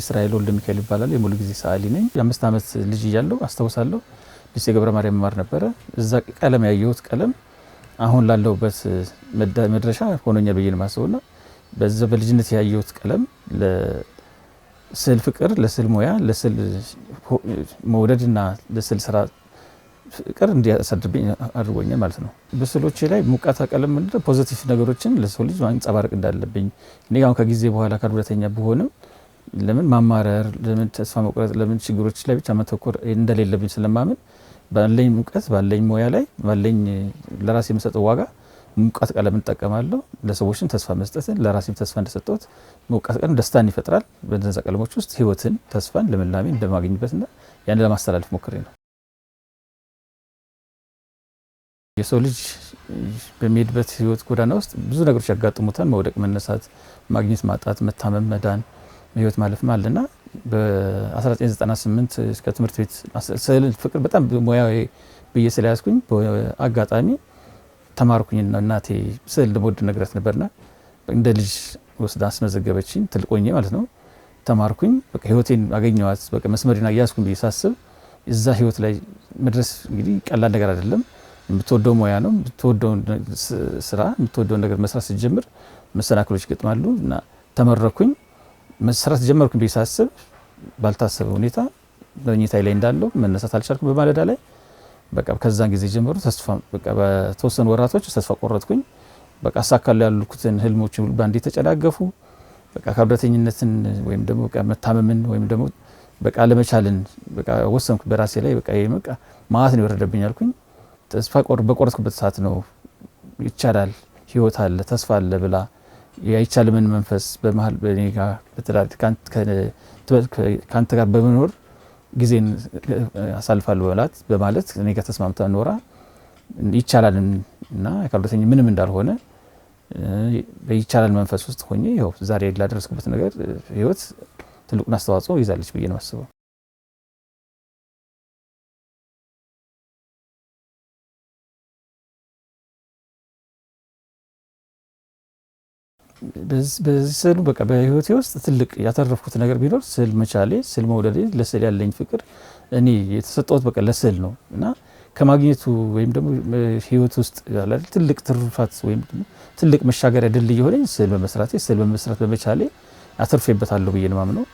እስራኤል ወልደ ሚካኤል ይባላል። የሙሉ ጊዜ ሰዓሊ ነኝ። የ5 ዓመት ልጅ እያለሁ አስታውሳለሁ ሊሴ ገብረ ማርያም ማር ነበረ። እዛ ቀለም ያየሁት ቀለም አሁን ላለሁበት መድረሻ ሆኖኛል ብዬ ነው የማስበውና በዛ በልጅነት ያየሁት ቀለም ለስዕል ፍቅር፣ ለስዕል ሙያ፣ ለስዕል መውደድና ለስዕል ስራ ፍቅር እንዲያሳድርብኝ አድርጎኛል ማለት ነው። በስዕሎቼ ላይ ሙቀት ቀለም ምንድነው ፖዚቲቭ ነገሮችን ለሰው ልጅ ማንጸባረቅ እንዳለብኝ እኔ አሁን ከጊዜ በኋላ ካልሁለተኛ ብሆንም ለምን ማማረር፣ ለምን ተስፋ መቁረጥ፣ ለምን ችግሮች ላይ ብቻ መተኮር እንደሌለብኝ ስለማምን ባለኝ ሙቀት ባለኝ ሙያ ላይ ባለኝ ለራሴ የምሰጠው ዋጋ ሙቀት ቀለም እንጠቀማለሁ። ለሰዎችም ተስፋ መስጠትን ለራሴም ተስፋ እንደሰጠሁት ሙቀት ቀለም ደስታን ይፈጥራል። በነዛ ቀለሞች ውስጥ ህይወትን፣ ተስፋን፣ ለምላሜ እንደማገኝበትና ያን ለማስተላለፍ ሞክሬ ነው። የሰው ልጅ በሚሄድበት ህይወት ጎዳና ውስጥ ብዙ ነገሮች ያጋጥሙታል። መውደቅ፣ መነሳት፣ ማግኘት፣ ማጣት፣ መታመም፣ መዳን፣ ህይወት ማለፍ አለና በ1998 እስከ ትምህርት ቤት ስዕል ፍቅር በጣም ሙያዊ ብዬ ስለያዝኩኝ በአጋጣሚ ተማርኩኝና እናቴ ስዕል እንደምወድ ነግራት ነበርና እንደ ልጅ ወስዳ አስመዘገበችኝ። ትልቅ ሆኜ ማለት ነው። ተማርኩኝ። በቃ ህይወቴን አገኘዋት። በቃ መስመሪና ያዝኩኝ ብዬ ሳስብ እዛ ህይወት ላይ መድረስ እንግዲህ ቀላል ነገር አይደለም። የምትወደው ሙያ ነው። የምትወደው ስራ፣ የምትወደው ነገር መስራት ስትጀምር መሰናክሎች ይገጥማሉ እና ተመረኩኝ። መስራት ጀመርኩኝ ብዬ ሳስብ ባልታሰበ ሁኔታ በመኝታዬ ላይ እንዳለው መነሳት አልቻልኩም። በማለዳ ላይ በቃ ከዛን ጊዜ ጀምሮ ተስፋ በቃ በተወሰኑ ወራቶች ተስፋ ቆረጥኩኝ። በቃ አሳካለሁ ያልኩትን ህልሞች ሁሉ ባንዴ ተጨናገፉ። በቃ ከብደተኝነትን ወይም ደግሞ በቃ መታመምን ወይም ደግሞ በቃ ለመቻልን በቃ ወሰንኩ በራሴ ላይ በቃ ይመቃ ማአት ነው የወረደብኝ አልኩኝ። ተስፋ በቆረጥኩበት ሰዓት ነው ይቻላል፣ ህይወት አለ፣ ተስፋ አለ ብላ ያይቻልምን መንፈስ በመሃል በኔ ጋር በተዳድ ካንተ ጋር በመኖር ጊዜን አሳልፋለሁ በማለት እኔ ጋር ተስማምታ ኖራ ይቻላል እና ያካልተኝ ምንም እንዳልሆነ በይቻላል መንፈስ ውስጥ ሆኜ ይኸው ዛሬ ላደረስኩበት ነገር ህይወት ትልቁን አስተዋጽኦ ይዛለች ብዬ ነው የማስበው። በዚህ ስዕሉ በቃ በህይወቴ ውስጥ ትልቅ ያተረፍኩት ነገር ቢኖር ስዕል መቻሌ፣ ስዕል መውደዴ፣ ለስዕል ያለኝ ፍቅር እኔ የተሰጠሁት በቃ ለስዕል ነው እና ከማግኘቱ ወይም ደግሞ ህይወት ውስጥ ያለ ትልቅ ትሩፋት ወይም ትልቅ መሻገሪያ ድልድይ የሆነኝ ስዕል በመስራት በመቻሌ አተርፌበታለሁ ብዬ ነው የማምነው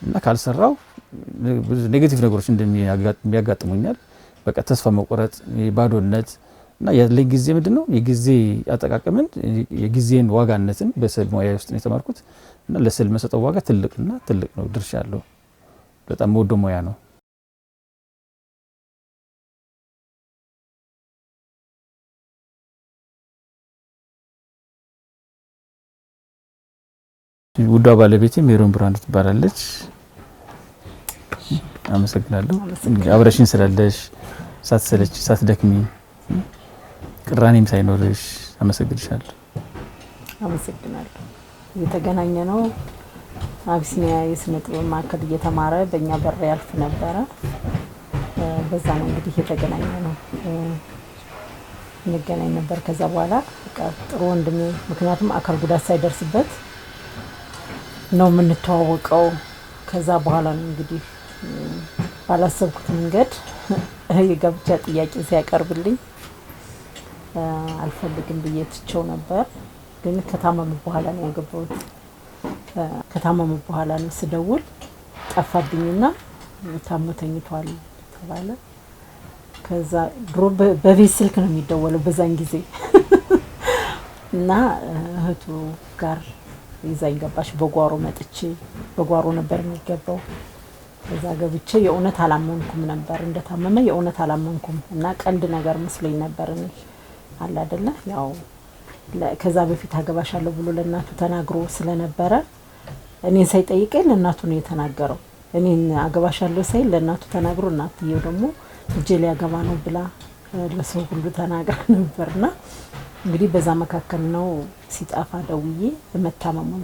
እና ካልሰራው ኔጌቲቭ ነገሮች እንደሚያጋጥሙኛል። በቃ ተስፋ መቆረጥ፣ ባዶነት እና ያለኝ ጊዜ ምንድነው የጊዜ አጠቃቀምን የጊዜን ዋጋነትን በስዕል ሙያ ውስጥ ነው የተማርኩት እና ለስዕል መሰጠው ዋጋ ትልቅ ነው፣ ድርሻ አለው። በጣም ወዶ ሙያ ነው። ውዷ ባለቤቴ ሜሮን ብርሃኑ ትባላለች። አመሰግናለሁ አብረሽኝ ስላለሽ ሳትሰለች ሳትደክሚ ቅራኔም ሳይኖርሽ አመሰግንሻለሁ። አመሰግናለሁ። የተገናኘ ነው አቢሲኒያ የስነ ጥበብ ማዕከል እየተማረ በእኛ በር ያልፍ ነበረ። በዛ ነው እንግዲህ የተገናኘ ነው እንገናኝ ነበር። ከዛ በኋላ በቃ ጥሩ ወንድሜ፣ ምክንያቱም አካል ጉዳት ሳይደርስበት ነው የምንተዋወቀው። ከዛ በኋላ ነው እንግዲህ ባላሰብኩት መንገድ የጋብቻ ጥያቄ ሲያቀርብልኝ አልፈልግም ብዬ ትቼው ነበር። ግን ከታመመ በኋላ ነው ያገባሁት። ከታመመ በኋላ ነው ስደውል ጠፋብኝና ታሞ ተኝቷል ተባለ። ከዛ ድሮ በቤት ስልክ ነው የሚደወለው በዛን ጊዜ እና እህቱ ጋር ይዛኝ ገባች። በጓሮ መጥቼ በጓሮ ነበር የሚገባው። ከዛ ገብቼ የእውነት አላመንኩም ነበር እንደታመመ የእውነት አላመንኩም እና ቀልድ ነገር መስሎኝ ነበር እኔ አለ አይደለ ያው ከዛ በፊት አገባሻለሁ ብሎ ለእናቱ ተናግሮ ስለነበረ እኔን ሳይጠይቀኝ ለእናቱ ነው የተናገረው። እኔን አገባሻለሁ ሳይል ለእናቱ ተናግሮ እናትየው ደግሞ እጄ ሊያገባ ነው ብላ ለሰው ሁሉ ተናግራ ነበርና እንግዲህ በዛ መካከል ነው ሲጣፋ ደውዬ መታመሙን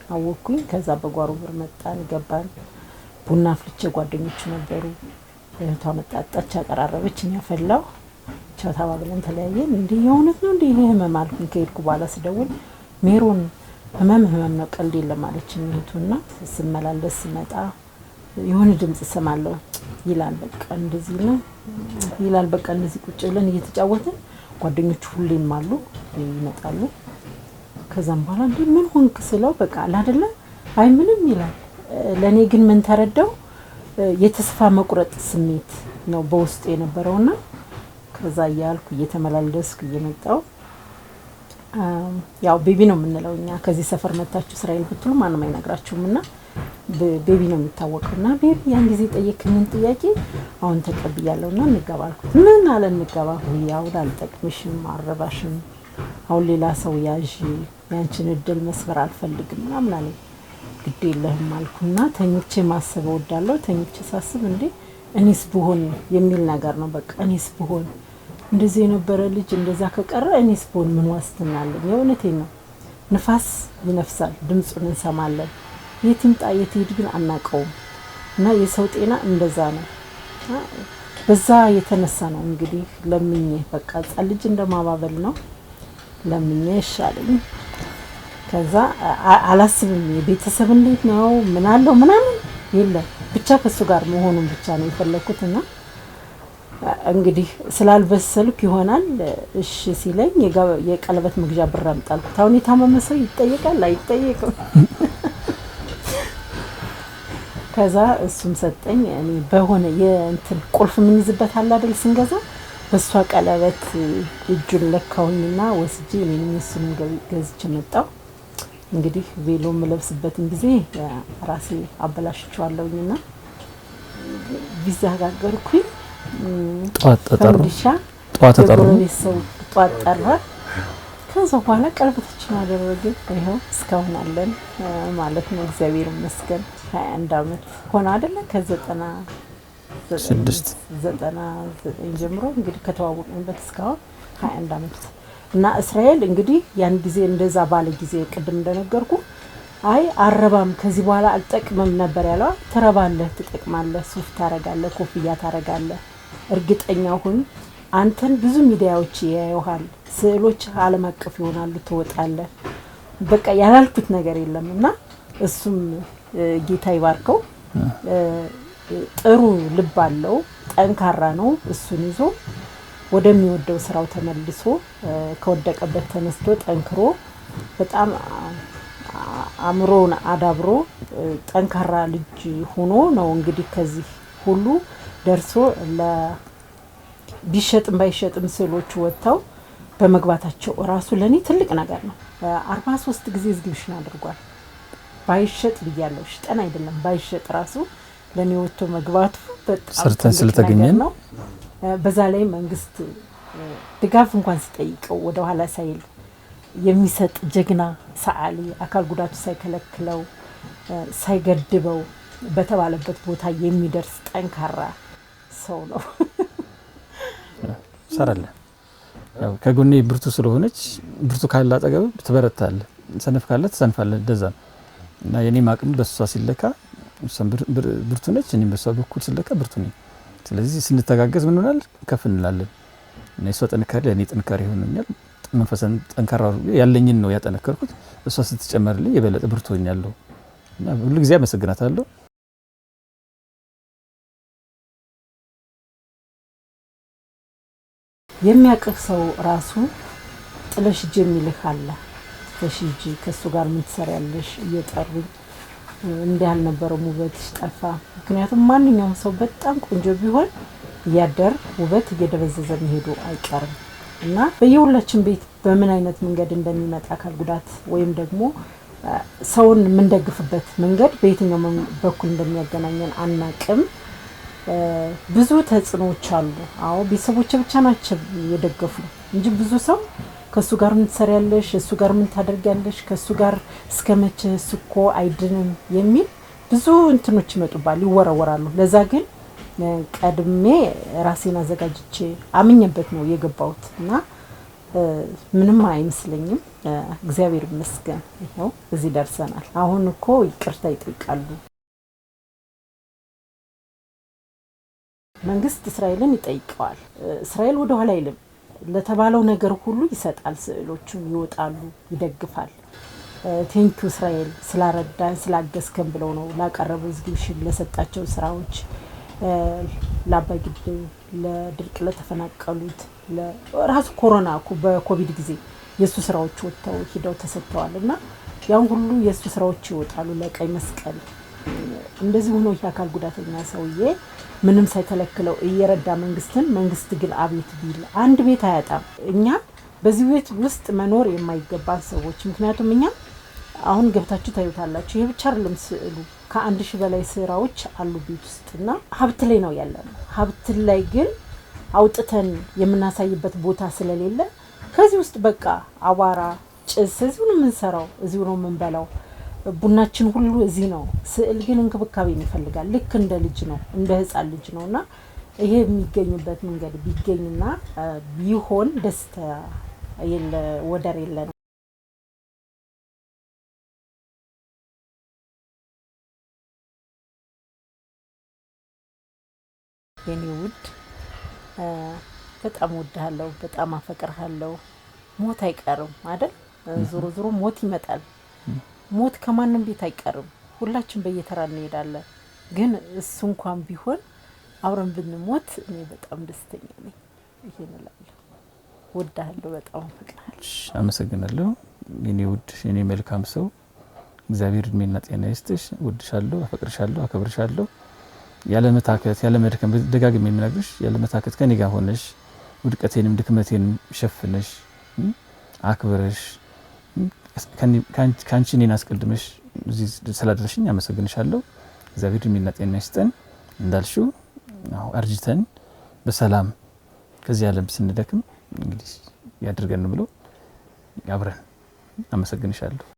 አወኩኝ። ከዛ በጓሮ ብር መጣን ገባን። ቡና ፍልቼ ጓደኞች ነበሩ። እህቷ መጣጣች አቀራረበች፣ እኛ ፈላው ቻው ተባብለን ተለያየን። እንዴ የእውነት ነው እንዴ ይሄ ህመም አልኩኝ። ከሄድኩ በኋላ ስደውል ሜሮን ህመም ነው ቀልድ የለም አለችኝ እህቱና ስመላለስ ስመጣ የሆነ ድምጽ ሰማለሁ ይላል በቃ እንደዚህ ነው ይላል በቃ እንደዚህ ቁጭ ብለን እየተጫወትን ጓደኞቹ ሁሌም አሉ ይመጣሉ ከዛም በኋላ እንዴ ምን ሆንክ ስለው በቃ አይደለ አይ ምንም ይላል ለኔ ግን ምን ተረዳው የተስፋ መቁረጥ ስሜት ነው በውስጥ የነበረውና ከዛ ያልኩ እየተመላለስኩ እየመጣው ያው ቤቢ ነው የምንለው እኛ ከዚህ ሰፈር መጣችሁ እስራኤል ብትሉ ማንም አይነግራችሁምና ቤቢ ነው የሚታወቀውና ቤቢ ያን ጊዜ ጠየቅኝ ጥያቄ አሁን ተቀብያለሁና እንገባልኩት ምን አለ እንገባ ያው አልጠቅምሽም አረባሽም አሁን ሌላ ሰው ያዥ ያንቺን እድል መስበር አልፈልግም ምናምን አለ ግድ የለህም አልኩና ተኝቼ ማሰብ ወዳለው ተኝቼ ሳስብ እንዴ እኔስ ብሆን የሚል ነገር ነው በቃ እኔስ ብሆን እንደዚህ የነበረ ልጅ እንደዛ ከቀረ እኔስ ብሆን ምን ዋስትና አለኝ የእውነቴን ነው ንፋስ ይነፍሳል ድምጹን እንሰማለን የትምጣ የትሄድ ግን አናቀውም እና የሰው ጤና እንደዛ ነው በዛ የተነሳ ነው እንግዲህ ለምኜ በቃ ጻልጅ እንደማባበል ነው ለምኜ ይሻለኝ ከዛ አላስብም የቤተሰብ እንዴት ነው ምን አለው ምናምን የለም ብቻ ከሱ ጋር መሆኑን ብቻ ነው የፈለኩትና እንግዲህ ስላልበሰልኩ ይሆናል እሺ ሲለኝ የቀለበት መግዣ ብር አምጣልኩ ታውን የታመመ ሰው ይጠየቃል አይጠየቅም ከዛ እሱም ሰጠኝ እኔ በሆነ የእንትን ቁልፍ ምን ይዝበት አለ አይደል ስንገዛ በሷ ቀለበት እጁን ለካውኝና ወስጄ እኔም እሱን ገዝቼ መጣው እንግዲህ ቬሎ መለብስበትን ጊዜ ራሴ አበላሽቻለሁኝና ቪዛ ጋገርኩኝ ጧት ተጠሩ ሰው ጧት ጠራ ከዛ በኋላ ቀለበታችን አደረገ ይሄው እስካሁን አለን ማለት ነው እግዚአብሔር ይመስገን 21 አመት ሆነ አይደለ ከ96 ጀምሮ እንግዲህ ከተዋወቅንበት እስካሁን 21 አመት እና እስራኤል እንግዲህ ያን ጊዜ እንደዛ ባለ ጊዜ ቅድም እንደነገርኩ አይ አረባም ከዚህ በኋላ አልጠቅምም ነበር ያለው ተረባለህ ትጠቅማለህ ሱፍ ታረጋለህ ኮፍያ ታረጋለህ እርግጠኛ ሁን አንተን ብዙ ሚዲያዎች ያዩሃል ስዕሎች ዓለም አቀፍ ይሆናሉ ትወጣለህ በቃ ያላልኩት ነገር የለምና እሱም ጌታ ይባርከው ጥሩ ልብ አለው ጠንካራ ነው እሱን ይዞ ወደሚወደው ስራው ተመልሶ ከወደቀበት ተነስቶ ጠንክሮ በጣም አምሮን አዳብሮ ጠንካራ ልጅ ሆኖ ነው እንግዲህ ከዚህ ሁሉ ደርሶ ቢሸጥም ባይሸጥም ስዕሎቹ ወጣው በመግባታቸው ራሱ ለኔ ትልቅ ነገር ነው 43 ጊዜ ዝግብሽን አድርጓል ባይሸጥ ብያለሁ ሽጠን አይደለም ባይሸጥ ራሱ ለኔ ወጥቶ መግባቱ በጣም ሰርተን ስለተገኘን ነው በዛ ላይ መንግስት ድጋፍ እንኳን ሲጠይቀው ወደ ኋላ ሳይል የሚሰጥ ጀግና ሰዓሊ አካል ጉዳቱ ሳይከለክለው ሳይገድበው በተባለበት ቦታ የሚደርስ ጠንካራ ሰው ነው ሰራለ ያው ከጎኔ ብርቱ ስለሆነች ብርቱ ካለ አጠገብ ትበረታለ ሰነፍ ካለ ተሰንፋለ እንደዛ እና የኔ ማቅም በሷ ሲለካ ብርቱ ነች እኔም በሷ በኩል ሲለካ ብርቱ ነኝ ስለዚህ ስንተጋገዝ ምን ሆናል ከፍ እንላለን እና እሷ ጠንካራ ለኔ ጠንካራ ይሆንኛል መንፈሰን ጠንካራ ያለኝን ነው ያጠነከርኩት እሷ ስትጨመርልኝ የበለጠ ብርቱ ሆኛለሁ እና ሁሉ ጊዜ አመሰግናታለሁ የሚያቀፍ ሰው ራሱ ጥለሽ ጀሚልህ አለ ተሽጂ ከሱ ጋር ምን ትሰሪያለሽ እየጠሩኝ እንዲያል ነበር ውበትሽ ጠፋ ምክንያቱም ማንኛውም ሰው በጣም ቆንጆ ቢሆን ያደር ውበት እየደበዘዘ መሄዱ አይቀርም እና በየሁላችን ቤት በምን አይነት መንገድ እንደሚመጣ አካል ጉዳት ወይም ደግሞ ሰውን ምንደግፍበት መንገድ በየትኛው በኩል እንደሚያገናኘን አናቅም ብዙ ተጽኖች አሉ አዎ ቤተሰቦች ብቻ ናቸው የደገፉ እንጂ ብዙ ሰው ከሱ ጋር ምን ትሰሪያለሽ እሱ ጋር ምን ታደርጊያለሽ ከሱ ጋር እስከመቼ እኮ አይድንም የሚል ብዙ እንትኖች ይመጡባል ይወራወራሉ ለዛ ግን ቀድሜ ራሴን አዘጋጅቼ አምኜበት ነው የገባውትና ምንም አይመስለኝም እግዚአብሔር ይመስገን ይሄው እዚህ ደርሰናል አሁን እኮ ይቅርታ ይጠይቃሉ መንግስት እስራኤልን ይጠይቀዋል እስራኤል ወደ ኋላ አይልም ለተባለው ነገር ሁሉ ይሰጣል ስዕሎቹን ይወጣሉ ይደግፋል ቴንኪው እስራኤል ስላረዳን ስላገዝከን ብለው ነው ላቀረበው ኤግዚቢሽን ለሰጣቸው ስራዎች ለአባይ ግድብ ለድርቅ ለተፈናቀሉት ለራሱ ኮሮና እኮ በኮቪድ ጊዜ የሱ ስራዎች ወጥተው ሄደው ተሰጥተዋልና ያን ሁሉ የሱ ስራዎች ይወጣሉ ለቀይ መስቀል እንደዚህ ሆኖ የአካል ጉዳተኛ ሰውዬ ምንም ሳይከለክለው እየረዳ መንግስት ግን አቤት ቢል አንድ ቤት አያጣም። እኛ በዚህ ቤት ውስጥ መኖር የማይገባን ሰዎች ምክንያቱም እኛ አሁን ገብታችሁ ታዩታላችሁ ይሄ ብቻ አይደለም ስዕሉ ከ1000 በላይ ስራዎች አሉ ቤት ውስጥና ሀብት ላይ ነው ያለው ሀብት ላይ ግን አውጥተን የምናሳይበት ቦታ ስለሌለ ከዚህ ውስጥ በቃ አዋራ ጭስ እዚሁ ነው የምንሰራው እዚሁ ነው የምንበላው ቡናችን ሁሉ እዚህ ነው። ስዕል ግን እንክብካቤን ይፈልጋል ልክ እንደ ልጅ ነው እንደ ህፃን ልጅ ነውና ይሄ የሚገኝበት መንገድ ቢገኝና ቢሆን ደስታ ወደር የለም። የኔ ውድ በጣም ወድሃለሁ በጣም አፈቅርሃለሁ። ሞት አይቀርም አይደል? ዞሮ ዞሮ ሞት ይመጣል። ሞት ከማንም ቤት አይቀርም። ሁላችን በየተራ እንሄዳለን። ግን እሱ እንኳን ቢሆን አብረን ብንሞት እኔ በጣም ደስተኛ ነኝ። ይሄን እላለሁ። ወድሃለሁ በጣም አፈቅርሃለሁ። አመሰግናለሁ የኔ ውድ የኔ መልካም ሰው እግዚአብሔር እድሜና ጤና ይስጥሽ። ወድሻለሁ አፈቅርሻለሁ አከብርሻለሁ። ያለ መታከት ያለ መድከም ደጋግሜ የምነግርሽ ያለ መታከት ከኔ ጋር ሆነሽ ውድቀቴንም ድክመቴንም ሸፍነሽ አክብረሽ ካንቺ እኔን አስቀድመሽ እዚህ ስላደረሽኝ አመሰግንሻለሁ። እግዚአብሔር እድሜና ጤና ይስጠን። እንዳልሽው አርጅተን በሰላም ከዚህ ዓለም ስንደክም እንግዲህ ያድርገን ብሎ አብረን አመሰግንሻለሁ።